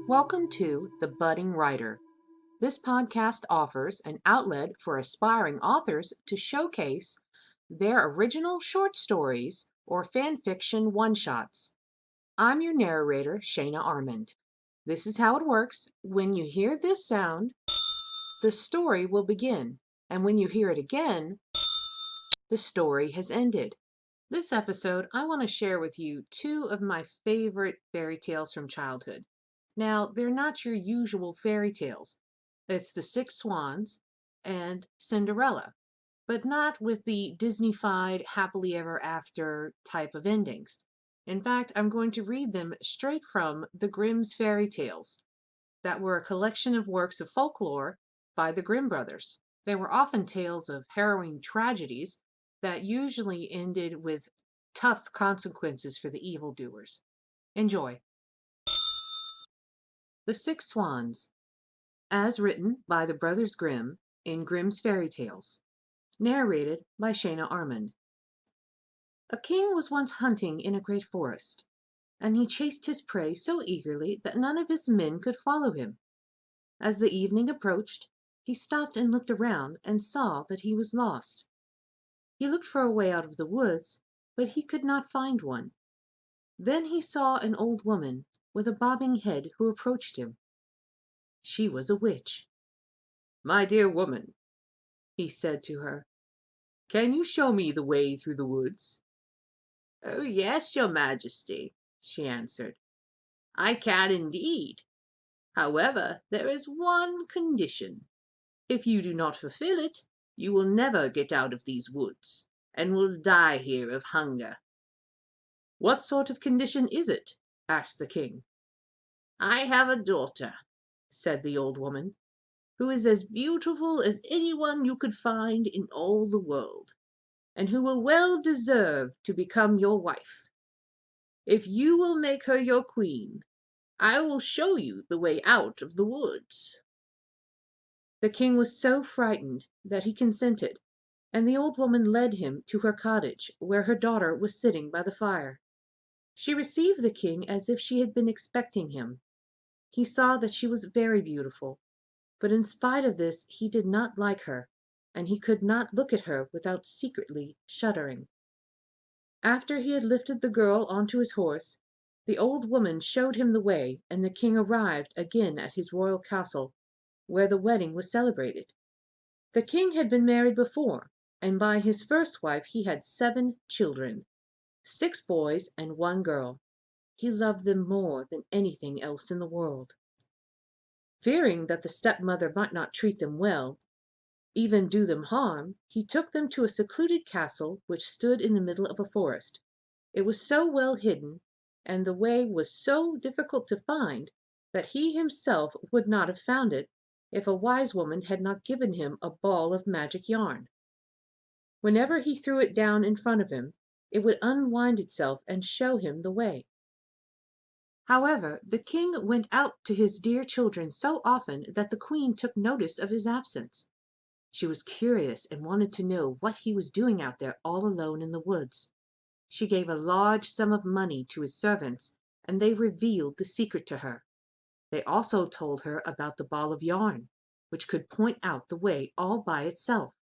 Welcome to The Budding Writer. This podcast offers an outlet for aspiring authors to showcase their original short stories or fan fiction one-shots. I'm your narrator, Shayna Armand. This is how it works. When you hear this sound, the story will begin, and when you hear it again, the story has ended. This episode, I want to share with you two of my favorite fairy tales from childhood. Now, they're not your usual fairy tales. It's the Six Swans and Cinderella, but not with the Disney-fied happily ever after type of endings. In fact, I'm going to read them straight from the Grimm's fairy tales that were a collection of works of folklore by the Grimm brothers. They were often tales of harrowing tragedies that usually ended with tough consequences for the evildoers. Enjoy. The Six Swans, as written by the Brothers Grimm in Grimm's Fairy Tales, narrated by Shayna Armand. A king was once hunting in a great forest, and he chased his prey so eagerly that none of his men could follow him. As the evening approached, he stopped and looked around and saw that he was lost. He looked for a way out of the woods, but he could not find one. Then he saw an old woman with a bobbing head who approached him. She was a witch. "My dear woman," he said to her, "can you show me the way through the woods?" "Oh, yes, your majesty," she answered. "I can indeed. However, there is one condition. If you do not fulfill it, you will never get out of these woods, and will die here of hunger." "What sort of condition is it?" asked the king. "I have a daughter," said the old woman, "who is as beautiful as anyone you could find in all the world, and who will well deserve to become your wife. If you will make her your queen, I will show you the way out of the woods." The king was so frightened that he consented, and the old woman led him to her cottage, where her daughter was sitting by the fire. She received the king as if she had been expecting him. He saw that she was very beautiful, but in spite of this he did not like her, and he could not look at her without secretly shuddering. After he had lifted the girl onto his horse, the old woman showed him the way, and the king arrived again at his royal castle, where the wedding was celebrated. The king had been married before, and by his first wife he had 7 children, 6 boys and 1 girl. He loved them more than anything else in the world. Fearing that the stepmother might not treat them well, even do them harm, he took them to a secluded castle which stood in the middle of a forest. It was so well hidden, and the way was so difficult to find, that he himself would not have found it if a wise woman had not given him a ball of magic yarn. Whenever he threw it down in front of him, it would unwind itself and show him the way. However, the king went out to his dear children so often that the queen took notice of his absence. She was curious and wanted to know what he was doing out there all alone in the woods. She gave a large sum of money to his servants, and they revealed the secret to her. They also told her about the ball of yarn, which could point out the way all by itself.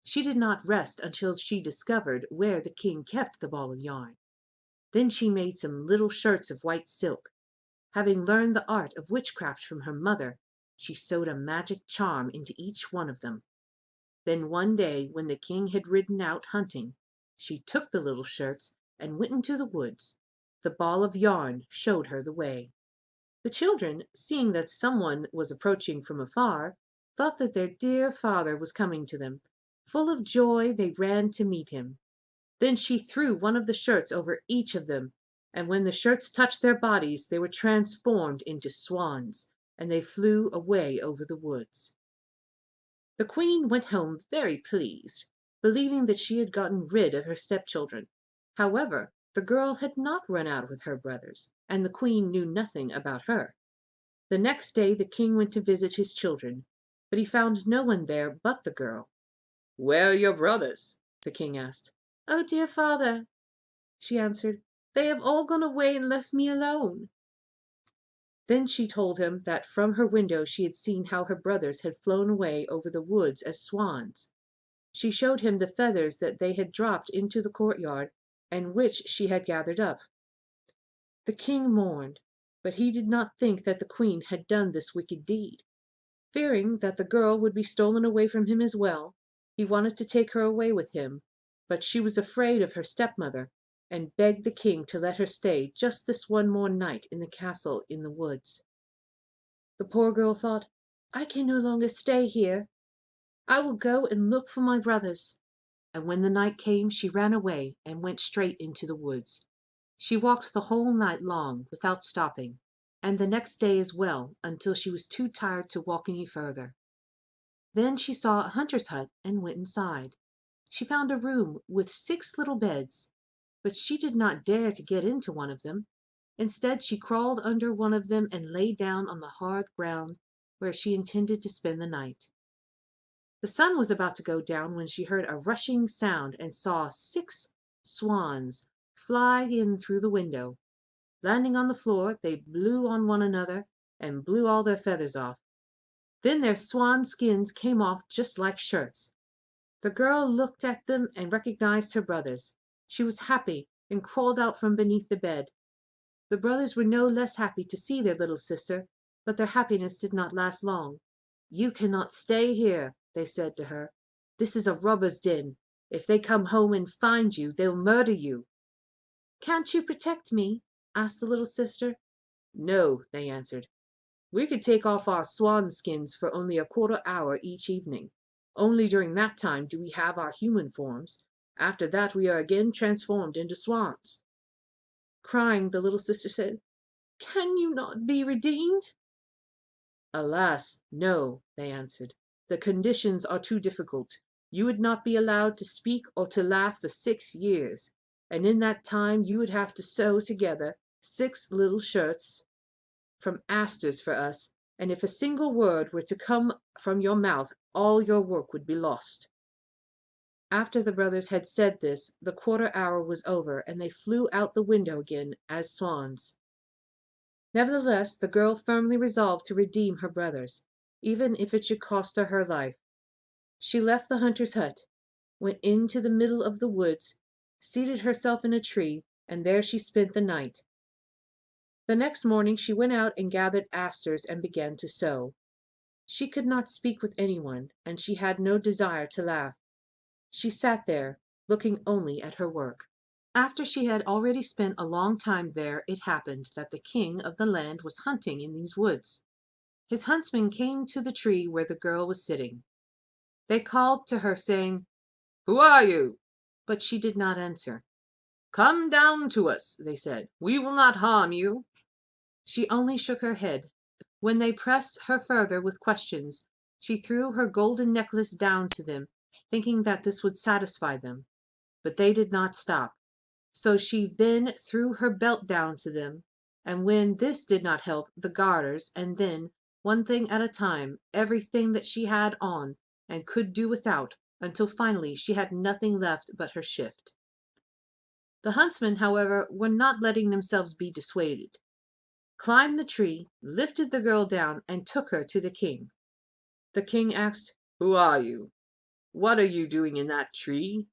She did not rest until she discovered where the king kept the ball of yarn. Then she made some little shirts of white silk. Having learned the art of witchcraft from her mother, she sewed a magic charm into each one of them. Then one day, when the king had ridden out hunting, she took the little shirts and went into the woods. The ball of yarn showed her the way. The children, seeing that someone was approaching from afar, thought that their dear father was coming to them. Full of joy, they ran to meet him. Then she threw one of the shirts over each of them, and when the shirts touched their bodies, they were transformed into swans, and they flew away over the woods. The queen went home very pleased, believing that she had gotten rid of her stepchildren. However, the girl had not run out with her brothers, and the queen knew nothing about her. The next day the king went to visit his children, but he found no one there but the girl. "Where are your brothers?" the king asked. "Oh, dear father," she answered, They have all gone away and left me alone." Then she told him that from her window she had seen how her brothers had flown away over the woods as swans. She showed him the feathers that they had dropped into the courtyard, and which she had gathered up. The king mourned, but he did not think that the queen had done this wicked deed. Fearing that the girl would be stolen away from him as well, he wanted to take her away with him, but she was afraid of her stepmother, and begged the king to let her stay just this one more night in the castle in the woods. The poor girl thought, "I can no longer stay here. I will go and look for my brothers." And when the night came, she ran away and went straight into the woods. She walked the whole night long without stopping, and the next day as well, until she was too tired to walk any further. Then she saw a hunter's hut and went inside. She found a room with 6 little beds, but she did not dare to get into one of them. Instead, she crawled under one of them and lay down on the hard ground where she intended to spend the night. The sun was about to go down when she heard a rushing sound and saw 6 swans fly in through the window. Landing on the floor, they blew on one another and blew all their feathers off. Then their swan skins came off just like shirts. The girl looked at them and recognized her brothers. She was happy and crawled out from beneath the bed. The brothers were no less happy to see their little sister, but their happiness did not last long. "You cannot stay here," they said to her. "This is a robber's den. If they come home and find you, they'll murder you." "Can't you protect me?" asked the little sister. "No," they answered. "We could take off our swan skins for only a quarter hour each evening. Only during that time do we have our human forms. After that we are again transformed into swans." Crying, the little sister said, "Can you not be redeemed?" "Alas, no," they answered. "The conditions are too difficult. You would not be allowed to speak or to laugh for 6 years, and in that time you would have to sew together 6 little shirts from asters for us, and if a single word were to come from your mouth, all your work would be lost." After the brothers had said this, the quarter hour was over, and they flew out the window again as swans. Nevertheless, the girl firmly resolved to redeem her brothers, even if it should cost her her life. She left the hunter's hut, went into the middle of the woods, seated herself in a tree, and there she spent the night. The next morning she went out and gathered asters and began to sew. She could not speak with anyone, and she had no desire to laugh. She sat there, looking only at her work. After she had already spent a long time there, it happened that the king of the land was hunting in these woods. His huntsmen came to the tree where the girl was sitting. They called to her, saying, "Who are you?" But she did not answer. "Come down to us," they said. "We will not harm you." She only shook her head. When they pressed her further with questions, she threw her golden necklace down to them, thinking that this would satisfy them. But they did not stop. So she then threw her belt down to them, and when this did not help, the garters, and then, one thing at a time, everything that she had on and could do without, until finally she had nothing left but her shift. The huntsmen, however, were not letting themselves be dissuaded. Climbed the tree, lifted the girl down, and took her to the king. The king asked, "Who are you? What are you doing in that tree?"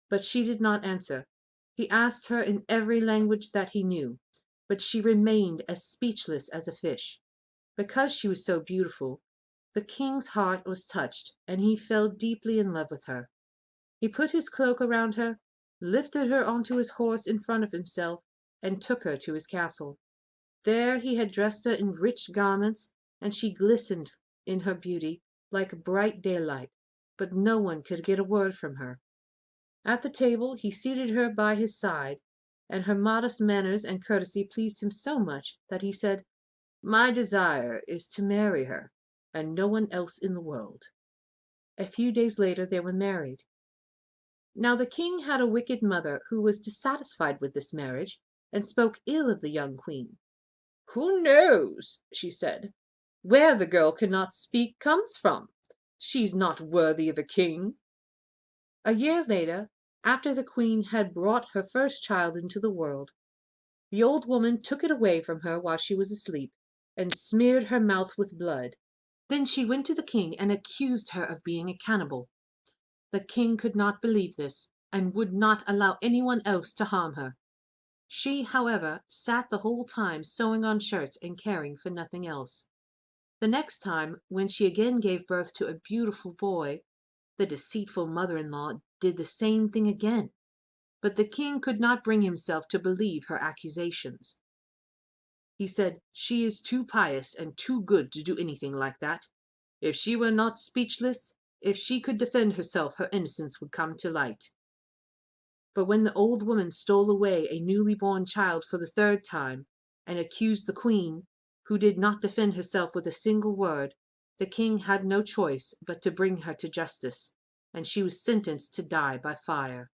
But she did not answer. He asked her in every language that he knew, but she remained as speechless as a fish. Because she was so beautiful, the king's heart was touched, and he fell deeply in love with her. He put his cloak around her, lifted her onto his horse in front of himself, and took her to his castle. There he had dressed her in rich garments, and she glistened in her beauty like bright daylight, but no one could get a word from her. At the table he seated her by his side, and her modest manners and courtesy pleased him so much that he said, "My desire is to marry her, and no one else in the world." A few days later they were married. Now the king had a wicked mother who was dissatisfied with this marriage, and spoke ill of the young queen. "Who knows," she said, "where the girl cannot speak comes from? She's not worthy of a king." A year later, After the queen had brought her first child into the world, the old woman took it away from her while she was asleep, and smeared her mouth with blood. Then she went to the king and accused her of being a cannibal. The king could not believe this, and would not allow anyone else to harm her. She, however, sat the whole time sewing on shirts and caring for nothing else. The next time, when she again gave birth to a beautiful boy, the deceitful mother-in-law did the same thing again, but the king could not bring himself to believe her accusations. He said, "She is too pious and too good to do anything like that. If she were not speechless, if she could defend herself, her innocence would come to light." But when the old woman stole away a newly born child for the third time, and accused the queen, who did not defend herself with a single word, the king had no choice but to bring her to justice, and she was sentenced to die by fire.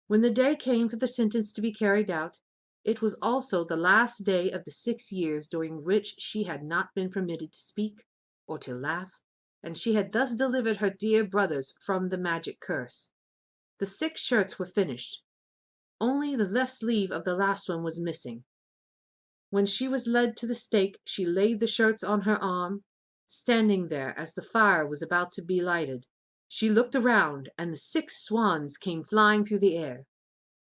When the day came for the sentence to be carried out, it was also the last day of the 6 years during which she had not been permitted to speak or to laugh, and she had thus delivered her dear brothers from the magic curse. The 6 shirts were finished. Only the left sleeve of the last one was missing. When she was led to the stake, she laid the shirts on her arm. Standing there as the fire was about to be lighted, she looked around, and the 6 swans came flying through the air.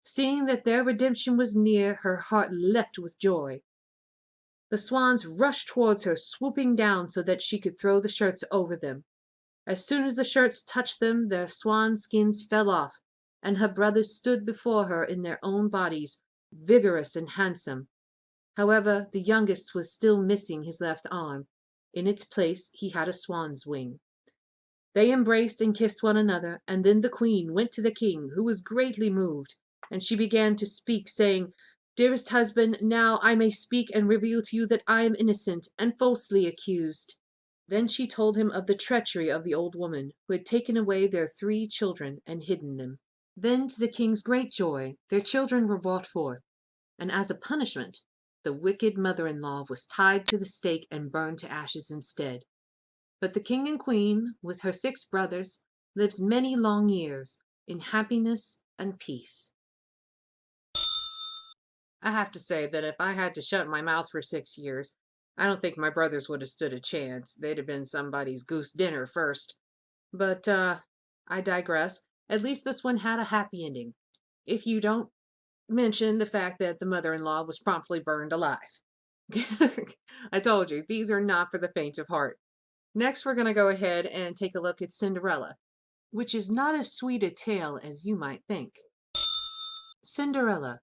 Seeing that their redemption was near, her heart leapt with joy. The swans rushed towards her, swooping down so that she could throw the shirts over them. As soon as the shirts touched them, their swan skins fell off, and her brothers stood before her in their own bodies, vigorous and handsome. However, the youngest was still missing his left arm. In its place he had a swan's wing. They embraced and kissed one another, and then the queen went to the king, who was greatly moved, and she began to speak, saying, "Dearest husband, now I may speak and reveal to you that I am innocent and falsely accused." Then she told him of the treachery of the old woman, who had taken away their 3 children and hidden them. Then, to the king's great joy, their children were brought forth, and as a punishment, the wicked mother-in-law was tied to the stake and burned to ashes instead. But the king and queen, with her 6 brothers, lived many long years in happiness and peace. I have to say that if I had to shut my mouth for 6 years, I don't think my brothers would have stood a chance. They'd have been somebody's goose dinner first. But, I digress. At least this one had a happy ending. If you don't mention the fact that the mother-in-law was promptly burned alive. I told you, these are not for the faint of heart. Next, we're going to go ahead and take a look at Cinderella, which is not as sweet a tale as you might think. Cinderella,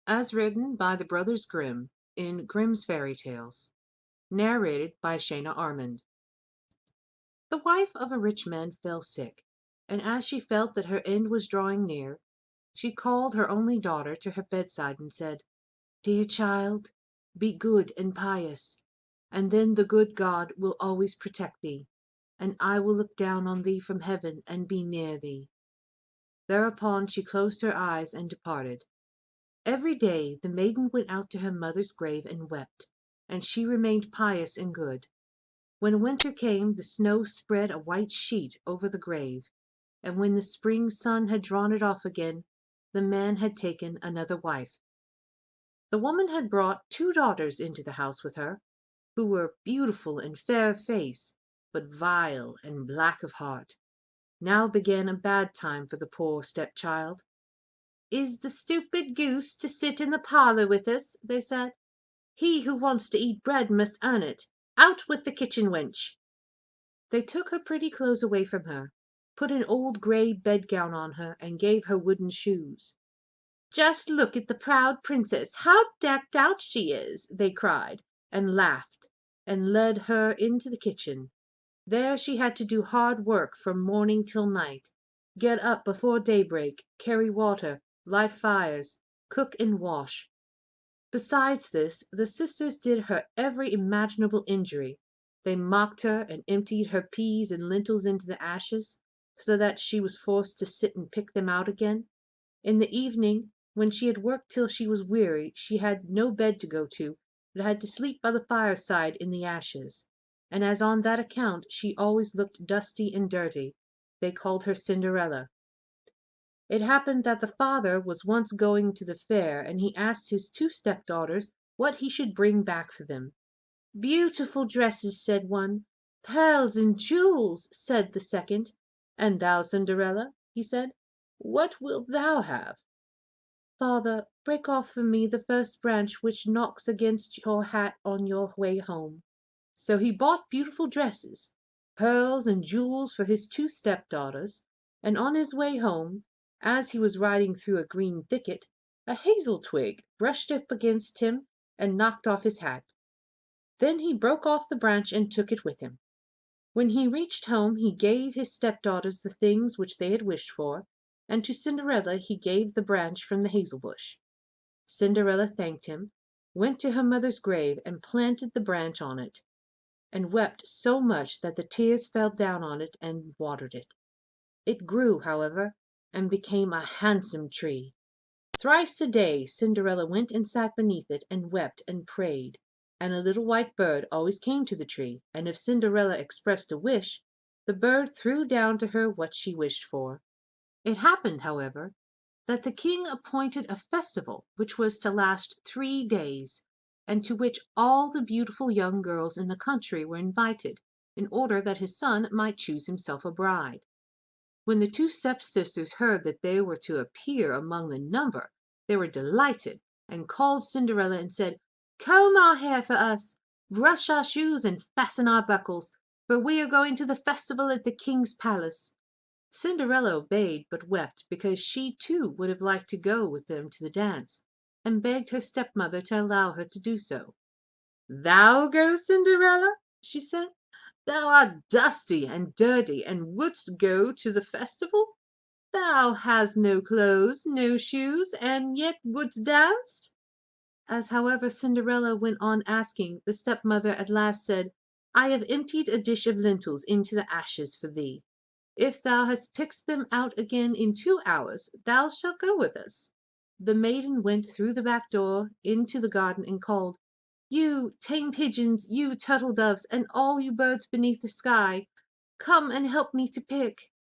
as written by the Brothers Grimm in Grimm's Fairy Tales, narrated by Shana Armand. The wife of a rich man fell sick, and as she felt that her end was drawing near, she called her only daughter to her bedside and said, "Dear child, be good and pious, and then the good God will always protect thee, and I will look down on thee from heaven and be near thee." Thereupon she closed her eyes and departed. Every day the maiden went out to her mother's grave and wept, and she remained pious and good. When winter came, the snow spread a white sheet over the grave, and when the spring sun had drawn it off again, the man had taken another wife. The woman had brought 2 daughters into the house with her, who were beautiful and fair of face, but vile and black of heart. Now began a bad time for the poor stepchild. "Is the stupid goose to sit in the parlour with us?" they said. "He who wants to eat bread must earn it. Out with the kitchen wench!" They took her pretty clothes away from her, put an old grey bedgown on her, and gave her wooden shoes. "Just look at the proud princess, how decked out she is!" they cried, and laughed, and led her into the kitchen. There she had to do hard work from morning till night, get up before daybreak, carry water, light fires, cook and wash. Besides this, the sisters did her every imaginable injury. They mocked her and emptied her peas and lentils into the ashes, so that she was forced to sit and pick them out again. In the evening, when she had worked till she was weary, she had no bed to go to, but had to sleep by the fireside in the ashes, and as on that account she always looked dusty and dirty, they called her Cinderella. It happened that the father was once going to the fair, and he asked his two stepdaughters what he should bring back for them. "Beautiful dresses," said one. "Pearls and jewels," said the second. "And thou, Cinderella," he said, "what wilt thou have?" "Father, break off for me the first branch which knocks against your hat on your way home." So he bought beautiful dresses, pearls and jewels for his two stepdaughters, and on his way home, as he was riding through a green thicket, a hazel twig brushed up against him and knocked off his hat. Then he broke off the branch and took it with him. When he reached home he gave his stepdaughters the things which they had wished for, and to Cinderella he gave the branch from the hazel bush. Cinderella thanked him, went to her mother's grave and planted the branch on it, and wept so much that the tears fell down on it and watered it. It grew, however, and became a handsome tree. Thrice a day Cinderella went and sat beneath it and wept and prayed, and a little white bird always came to the tree, and if Cinderella expressed a wish, the bird threw down to her what she wished for. It happened, however, that the king appointed a festival which was to last 3 days, and to which all the beautiful young girls in the country were invited, in order that his son might choose himself a bride. When the two stepsisters heard that they were to appear among the number, they were delighted, and called Cinderella and said, "Comb our hair for us, brush our shoes, and fasten our buckles, for we are going to the festival at the king's palace." Cinderella obeyed, but wept, because she too would have liked to go with them to the dance, and begged her stepmother to allow her to do so. "Thou go, Cinderella?" she said. "Thou art dusty and dirty, and wouldst go to the festival? Thou hast no clothes, no shoes, and yet wouldst dance?" As, however, Cinderella went on asking, the stepmother at last said, "I have emptied a dish of lentils into the ashes for thee. If thou hast picked them out again in 2 hours, thou shalt go with us." The maiden went through the back door into the garden and called, "You tame pigeons, you turtle doves, and all you birds beneath the sky, come and help me to pick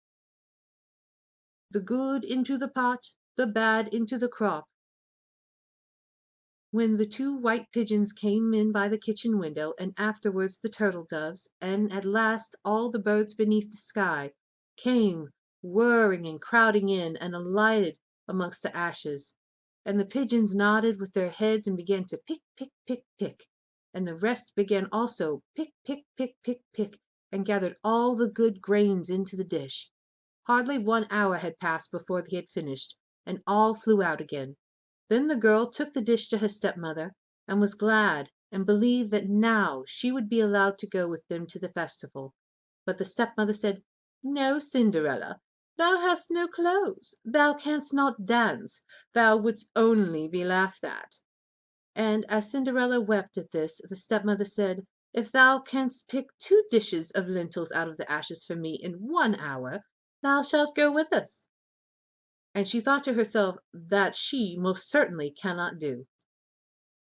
the good into the pot, the bad into the crop." When the two white pigeons came in by the kitchen window, and afterwards the turtle doves, and at last all the birds beneath the sky, came whirring and crowding in, and alighted amongst the ashes, and the pigeons nodded with their heads and began to pick, pick, pick, pick, and the rest began also pick, pick, pick, pick, pick, and gathered all the good grains into the dish. Hardly 1 hour had passed before they had finished, and all flew out again. Then the girl took the dish to her stepmother, and was glad, and believed that now she would be allowed to go with them to the festival. But the stepmother said, "No, Cinderella, thou hast no clothes, thou canst not dance, thou wouldst only be laughed at." And as Cinderella wept at this, the stepmother said, "If thou canst pick 2 dishes of lentils out of the ashes for me in 1 hour, thou shalt go with us." And she thought to herself that she most certainly cannot do.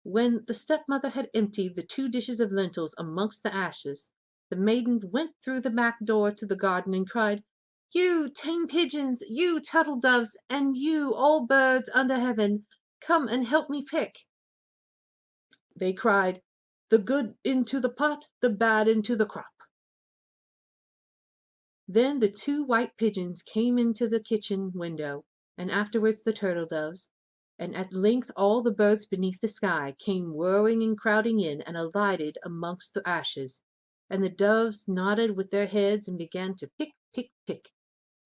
When the stepmother had emptied the 2 dishes of lentils amongst the ashes, the maiden went through the back door to the garden and cried, "You tame pigeons, you turtle doves, and you all birds under heaven, come and help me pick." They cried, "The good into the pot, the bad into the crop." Then the 2 white pigeons came into the kitchen window, and afterwards the turtle doves, and at length all the birds beneath the sky came whirring and crowding in, and alighted amongst the ashes, and the doves nodded with their heads and began to pick, pick, pick,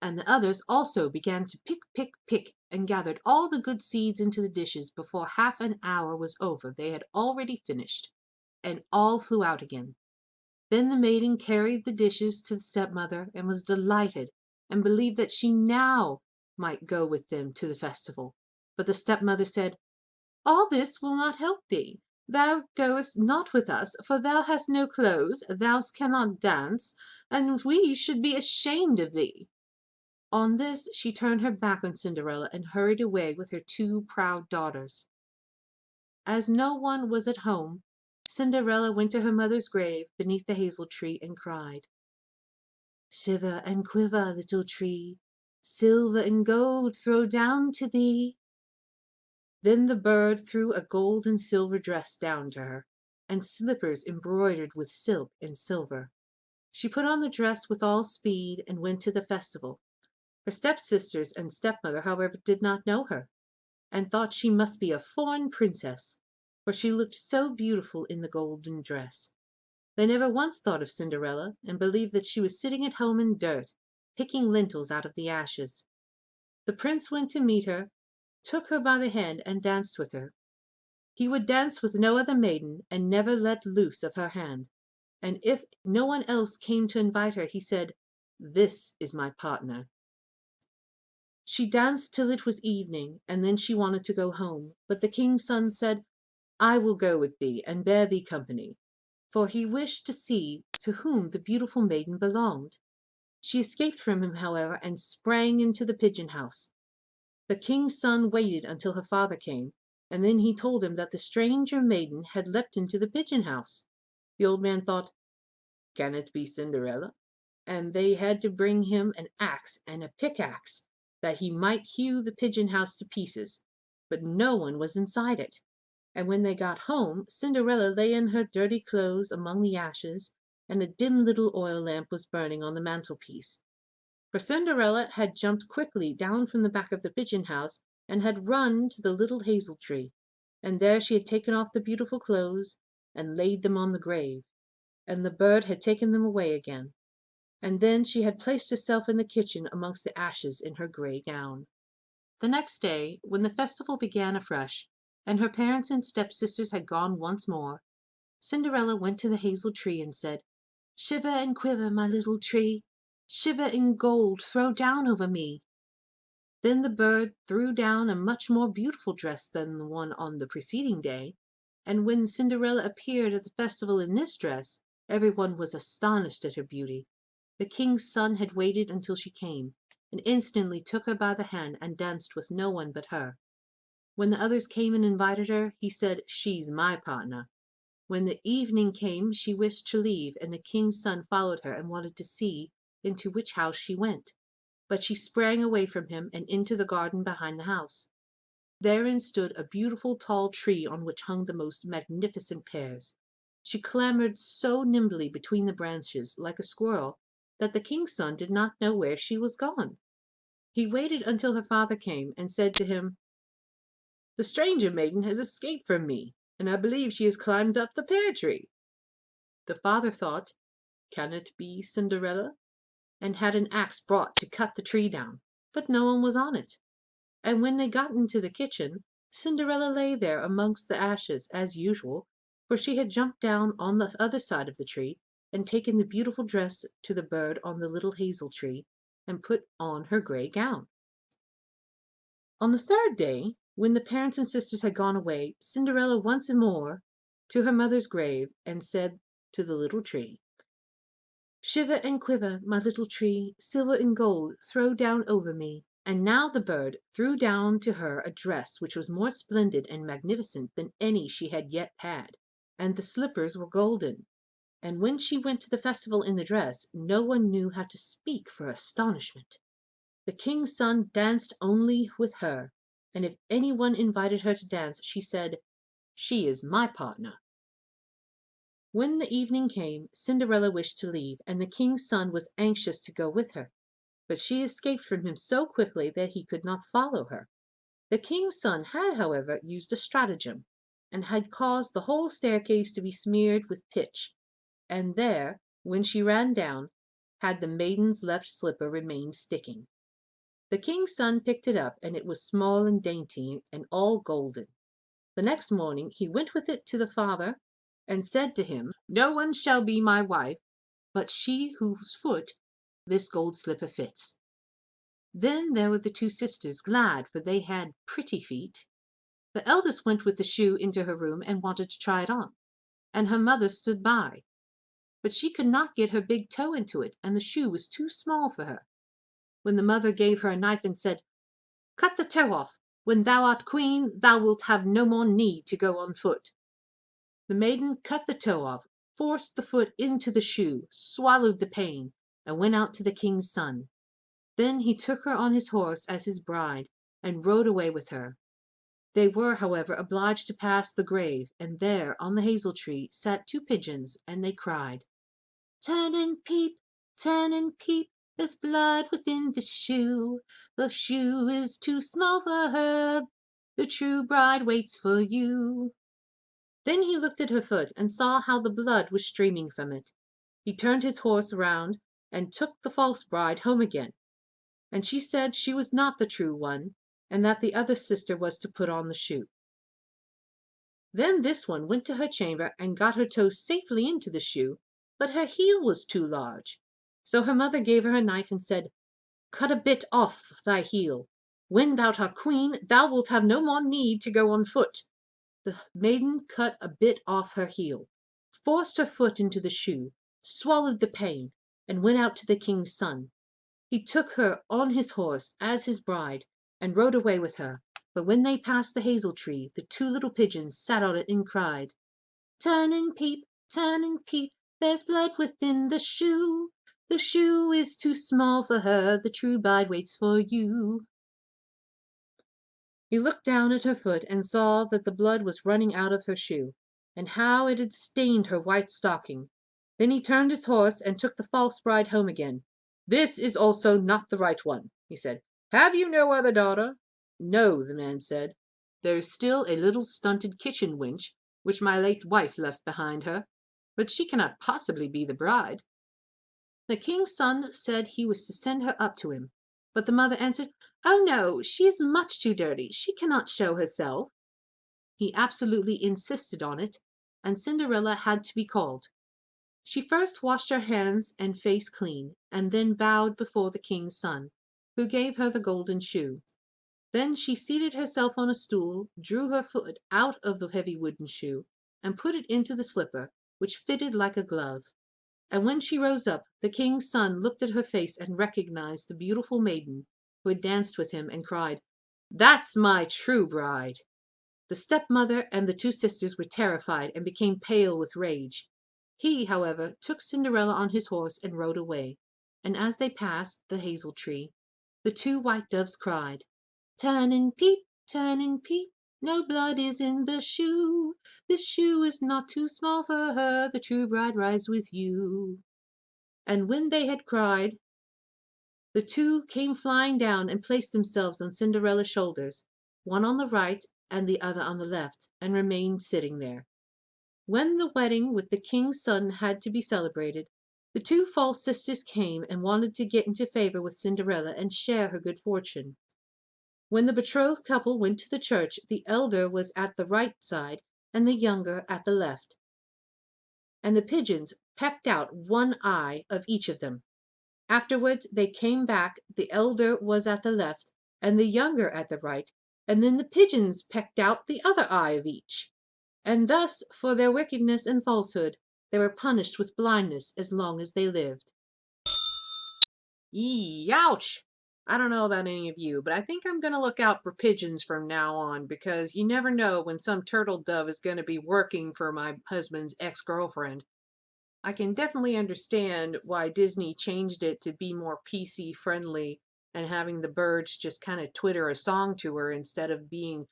and the others also began to pick, pick, pick, and gathered all the good seeds into the dishes. Before half an hour was over they had already finished, and all flew out again. Then the maiden carried the dishes to the stepmother, and was delighted, and believed that she now might go with them to the festival. But the stepmother said, "All this will not help thee. Thou goest not with us, for thou hast no clothes, thou cannot dance, and we should be ashamed of thee." On this she turned her back on Cinderella, and hurried away with her 2 proud daughters. As no one was at home, Cinderella went to her mother's grave beneath the hazel tree and cried, "Shiver and quiver, little tree, silver and gold throw down to thee." Then the bird threw a gold and silver dress down to her, and slippers embroidered with silk and silver. She put on the dress with all speed and went to the festival. Her stepsisters and stepmother, however, did not know her, and thought she must be a foreign princess, for she looked so beautiful in the golden dress. They never once thought of Cinderella, and believed that she was sitting at home in dirt, picking lentils out of the ashes. The prince went to meet her, took her by the hand, and danced with her. He would dance with no other maiden, and never let loose of her hand. And if no one else came to invite her, he said, "This is my partner." She danced till it was evening, and then she wanted to go home. But the king's son said, "I will go with thee, and bear thee company," for he wished to see to whom the beautiful maiden belonged. She escaped from him, however, and sprang into the pigeon house. The king's son waited until her father came, and then he told him that the stranger maiden had leapt into the pigeon house. The old man thought, "Can it be Cinderella?" And they had to bring him an axe and a pickaxe, that he might hew the pigeon house to pieces, but no one was inside it. And when they got home, Cinderella lay in her dirty clothes among the ashes, and a dim little oil lamp was burning on the mantelpiece. For Cinderella had jumped quickly down from the back of the pigeon house, and had run to the little hazel tree, and there she had taken off the beautiful clothes and laid them on the grave, and the bird had taken them away again, and then she had placed herself in the kitchen amongst the ashes in her grey gown. The next day, when the festival began afresh, and her parents and stepsisters had gone once more, Cinderella went to the hazel tree and said, "Shiver and quiver, my little tree, shiver in gold throw down over me." Then the bird threw down a much more beautiful dress than the one on the preceding day, and when Cinderella appeared at the festival in this dress, everyone was astonished at her beauty. The king's son had waited until she came, and instantly took her by the hand and danced with no one but her. When the others came and invited her, he said, "She's my partner." When the evening came she wished to leave, and the king's son followed her and wanted to see into which house she went. But she sprang away from him and into the garden behind the house. Therein stood a beautiful tall tree on which hung the most magnificent pears. She clambered so nimbly between the branches, like a squirrel, that the king's son did not know where she was gone. He waited until her father came, and said to him, "The stranger maiden has escaped from me, and I believe she has climbed up the pear tree." The father thought, "Can it be Cinderella?" and had an axe brought to cut the tree down, but no one was on it. And when they got into the kitchen, Cinderella lay there amongst the ashes, as usual, for she had jumped down on the other side of the tree, and taken the beautiful dress to the bird on the little hazel tree, and put on her grey gown. On the third day, when the parents and sisters had gone away, Cinderella once more to her mother's grave, and said to the little tree, "Shiver and quiver, my little tree, silver and gold throw down over me." And now the bird threw down to her a dress which was more splendid and magnificent than any she had yet had, and the slippers were golden. And when she went to the festival in the dress, no one knew how to speak for astonishment. The king's son danced only with her, and if any one invited her to dance, she said, "She is my partner." When the evening came, Cinderella wished to leave, and the king's son was anxious to go with her, but she escaped from him so quickly that he could not follow her. The king's son had, however, used a stratagem, and had caused the whole staircase to be smeared with pitch, and there, when she ran down, had the maiden's left slipper remained sticking. The king's son picked it up, and it was small and dainty, and all golden. The next morning he went with it to the father, and said to him, "No one shall be my wife but she whose foot this gold slipper fits." Then there were the two sisters, glad, for they had pretty feet. The eldest went with the shoe into her room and wanted to try it on, and her mother stood by. But she could not get her big toe into it, and the shoe was too small for her. When the mother gave her a knife and said, "Cut the toe off. When thou art queen, thou wilt have no more need to go on foot." The maiden cut the toe off, forced the foot into the shoe, swallowed the pain, and went out to the king's son. Then he took her on his horse as his bride, and rode away with her. They were, however, obliged to pass the grave, and there, on the hazel tree, sat two pigeons, and they cried, turn and peep, there's blood within the shoe. The shoe is too small for her, the true bride waits for you. Then he looked at her foot, and saw how the blood was streaming from it. He turned his horse round, and took the false bride home again. And she said she was not the true one, and that the other sister was to put on the shoe. Then this one went to her chamber and got her toe safely into the shoe, but her heel was too large. So her mother gave her a knife and said, cut a bit off thy heel. When thou art queen, thou wilt have no more need to go on foot. The maiden cut a bit off her heel, forced her foot into the shoe, swallowed the pain, and went out to the king's son. He took her on his horse as his bride, and rode away with her. But when they passed the hazel tree, the two little pigeons sat on it and cried, turn and peep, there's blood within the shoe. The shoe is too small for her, the true bride waits for you. He looked down at her foot and saw that the blood was running out of her shoe, and how it had stained her white stocking. Then he turned his horse and took the false bride home again. This is also not the right one, he said. Have you no other daughter? No, the man said. There is still a little stunted kitchen wench, which my late wife left behind her, but she cannot possibly be the bride. The king's son said he was to send her up to him, but the mother answered, oh no, she is much too dirty, she cannot show herself. He absolutely insisted on it, and Cinderella had to be called. She first washed her hands and face clean, and then bowed before the king's son, who gave her the golden shoe. Then she seated herself on a stool, drew her foot out of the heavy wooden shoe, and put it into the slipper, which fitted like a glove. And when she rose up, the king's son looked at her face and recognized the beautiful maiden who had danced with him, and cried, that's my true bride. The stepmother and the two sisters were terrified and became pale with rage. He, however, took Cinderella on his horse and rode away, and as they passed the hazel tree, the two white doves cried, turn and peep, no blood is in the shoe. The shoe is not too small for her, the true bride rides with you. And when they had cried, the two came flying down and placed themselves on Cinderella's shoulders, one on the right and the other on the left, and remained sitting there. When the wedding with the king's son had to be celebrated, the two false sisters came and wanted to get into favor with Cinderella and share her good fortune. When the betrothed couple went to the church, the elder was at the right side and the younger at the left, and the pigeons pecked out one eye of each of them. Afterwards they came back, the elder was at the left and the younger at the right, and then the pigeons pecked out the other eye of each. And thus, for their wickedness and falsehood, they were punished with blindness as long as they lived. Ouch! I don't know about any of you, but I think I'm going to look out for pigeons from now on, because you never know when some turtle dove is going to be working for my husband's ex-girlfriend. I can definitely understand why Disney changed it to be more PC friendly and having the birds just kind of twitter a song to her instead of being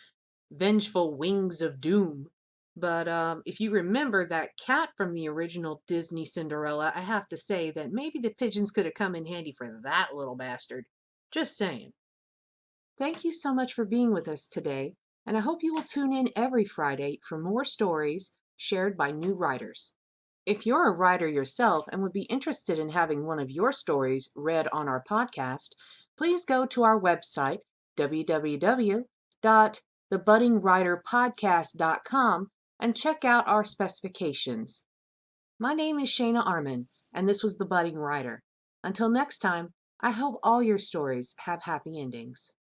vengeful wings of doom. But if you remember that cat from the original Disney Cinderella, I have to say that maybe the pigeons could have come in handy for that little bastard. Just saying. Thank you so much for being with us today, and I hope you will tune in every Friday for more stories shared by new writers. If you're a writer yourself and would be interested in having one of your stories read on our podcast, please go to our website, www.thebuddingwriterpodcast.com, and check out our specifications. My name is Shayna Armin, and this was The Budding Writer. Until next time, I hope all your stories have happy endings.